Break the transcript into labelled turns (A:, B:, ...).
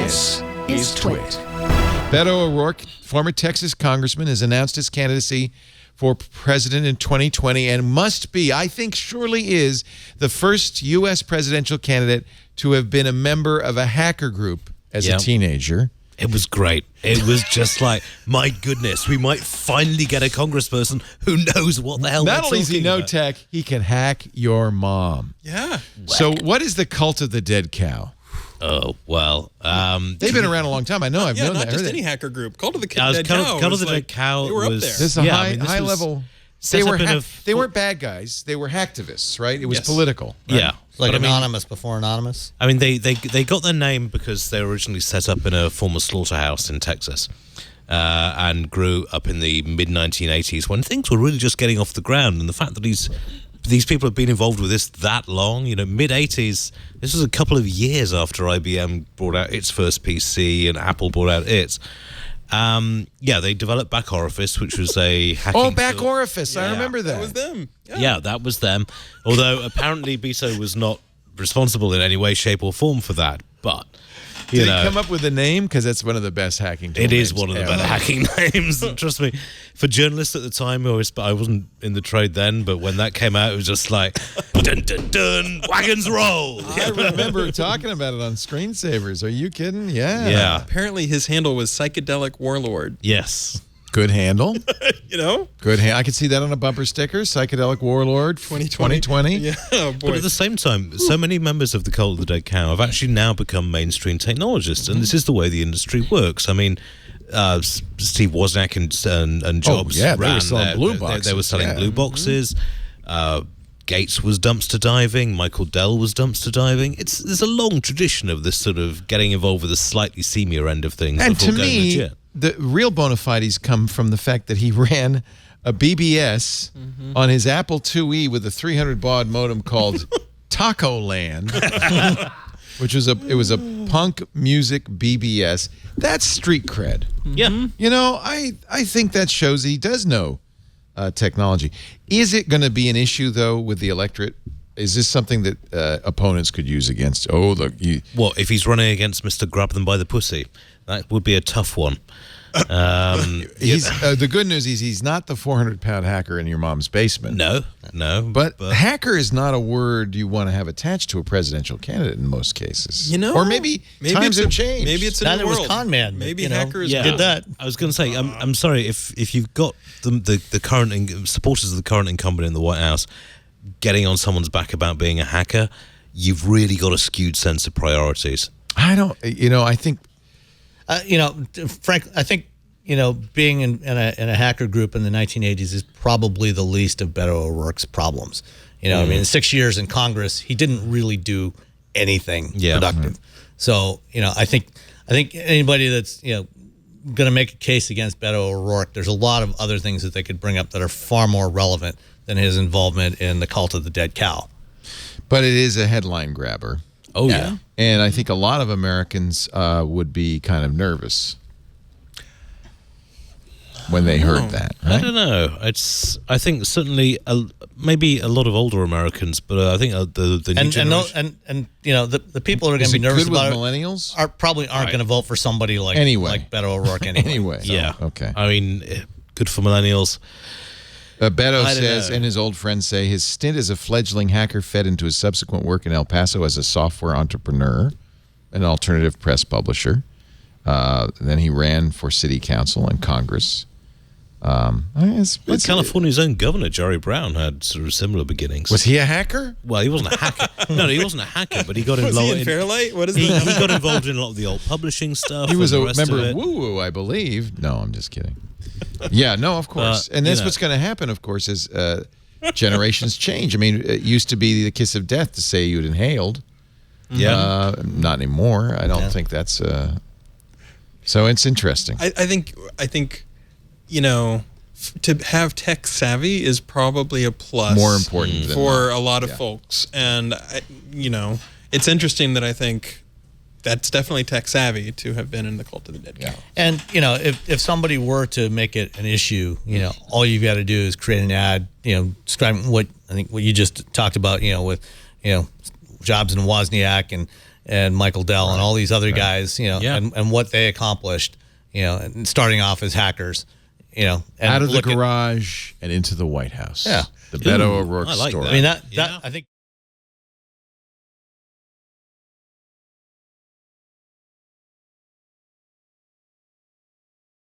A: This is TWiT. Beto O'Rourke, former Texas congressman, has announced his candidacy for president in 2020 and must be, I think surely is, the first U.S. presidential candidate to have been a member of a hacker group as a teenager.
B: It was great. It was just like, my goodness, we might finally get a congressperson who knows what the hell
A: Not only does he know
B: about.
A: tech, he can hack your mom.
C: Yeah.
A: So what is the cult of the dead cow?
B: Oh, well.
A: They've been around a long time. I know. I've known
C: not
A: that.
C: just any hacker group. Cult of the Dead
B: Cult of the Dead Cow
C: They were up there.
A: This is a high level. They weren't bad guys. They were hacktivists, right? It was political. Right?
B: Yeah.
D: Like
B: But
D: anonymous before anonymous.
B: I mean, they got their name because they were originally set up in a former slaughterhouse in Texas and grew up in the mid-1980s when things were really just getting off the ground. And the fact that these people have been involved with this that long, you know, mid-80s, this was a couple of years after IBM brought out its first PC and Apple brought out its. They developed Back Orifice, which was a hacking
A: Back
B: tool.
A: Orifice. I remember that.
C: That was them.
B: Yeah, that was them. Although apparently Beto was not responsible in any way, shape, or form for that. But
A: Did he come up with a name? Because that's one of the best hacking tools.
B: it is one of the better hacking names. And trust me, for journalists at the time, I wasn't in the trade then, but when that came out, it was just like, dun dun dun, wagons roll.
A: I remember talking about it on Screensavers. Are you kidding? Yeah.
B: Yeah.
C: Apparently his handle was Psychedelic Warlord.
B: Yes.
A: Good handle.
C: You know?
A: Good hand. I could see that on a bumper sticker. Psychedelic Warlord 2020.
C: Yeah, oh boy.
B: But at the same time, so many members of the Cult of the Dead Cow have actually now become mainstream technologists, and this is the way the industry works. I mean, Steve Wozniak and Jobs
A: they were
B: ran
A: selling blue boxes.
B: They were selling blue boxes. Gates was dumpster diving. Michael Dell was dumpster diving. There's a long tradition of this sort of getting involved with the slightly seamier end of things.
A: And
B: before
A: to
B: going
A: me,
B: legit.
A: the real bona fides come from the fact that he ran a BBS on his Apple IIe with a 300 baud modem called Taco Land, which was a punk music BBS. That's street cred.
B: Yeah.
A: You know, I think that shows he does know technology. Is it going to be an issue, though, with the electorate? Is this something that opponents could use against?
B: What if he's running against Mr. Grab Them by the Pussy? That would be a tough one.
A: The good news is he's not the 400-pound hacker in your mom's basement.
B: No.
A: But hacker is not a word you want to have attached to a presidential candidate in most cases.
C: You know,
A: or maybe times have changed.
C: Maybe it's a
D: That
C: new
D: it was
C: world.
D: con man.
C: Maybe hackers
D: did that.
B: I was going to say, I'm sorry if you've got the current supporters of the current incumbent in the White House getting on someone's back about being a hacker, you've really got a skewed sense of priorities.
A: I don't. I think.
D: Frank, I think, being in a hacker group in the 1980s is probably the least of Beto O'Rourke's problems. I mean, in 6 years in Congress, he didn't really do anything productive. So, I think anybody that's, going to make a case against Beto O'Rourke, there's a lot of other things that they could bring up that are far more relevant than his involvement in the Cult of the Dead Cow.
A: But it is a headline grabber.
B: Oh, yeah.
A: And I think a lot of Americans would be kind of nervous when they heard that. Right?
B: I don't know. I think certainly maybe a lot of older Americans, but I think the new generation.
D: The people who are going to be nervous about it
A: millennials
D: aren't going to vote for somebody like Beto O'Rourke anyway.
B: Yeah.
A: Okay.
B: I mean, good for millennials.
A: Beto says, and his old friends say, his stint as a fledgling hacker fed into his subsequent work in El Paso as a software entrepreneur, an alternative press publisher. Then he ran for city council and Congress.
B: California's own governor, Jerry Brown, had sort of similar beginnings.
A: Was he a hacker?
B: Well, he wasn't a hacker. No, he wasn't a hacker, but he got
C: Was
B: involved
C: he in Fairlight? What is
B: he
C: that?
B: got involved in a lot of the old publishing stuff.
A: He was a
B: and the rest
A: member
B: of
A: of
B: it.
A: Woo Woo, I believe. No, I'm just kidding. Yeah, no, of course. And that's what's going to happen, of course, as generations change. I mean, it used to be the kiss of death to say you'd inhaled.
B: Yeah.
A: Not anymore. I don't think that's... So it's interesting.
C: I think, to have tech savvy is probably a plus.
A: More important than
C: for a lot of folks. And, it's interesting that I think that's definitely tech savvy to have been in the Cult of the Dead Cow.
D: And, if somebody were to make it an issue, all you've got to do is create an ad, describing what you just talked about, with, Jobs and Wozniak and, and Michael Dell and all these other guys, you know,
B: Yeah.
D: and what they accomplished, you know, and starting off as hackers, you know, and
A: Out of the
D: look at-
A: garage and into the White House.
D: Yeah.
A: The Beto
B: Ooh,
A: O'Rourke
B: I like
A: story.
B: that.
D: I mean, that
B: Yeah.
D: I think.